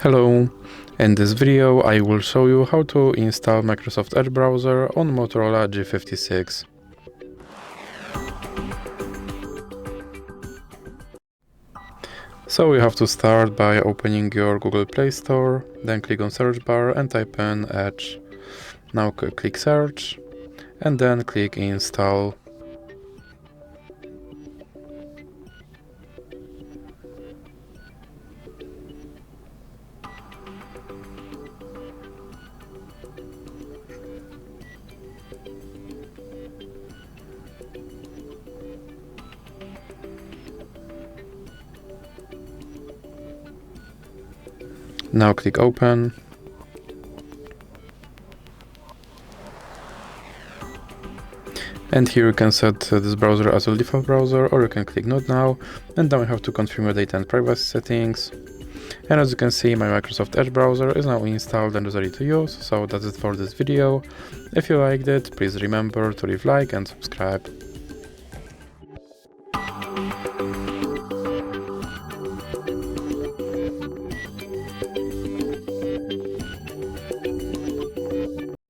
Hello, in this video I will show you how to install Microsoft Edge browser on Motorola G56. So you have to start by opening your Google Play Store, then click on search bar and type in Edge. Now click search and then click install. Now click open. And here you can set this browser as a default browser, or you can click not now, and then we have to confirm your data and privacy settings. And as you can see, my Microsoft Edge browser is now installed and is ready to use, so that's it for this video. If you liked it, please remember to leave a like and subscribe.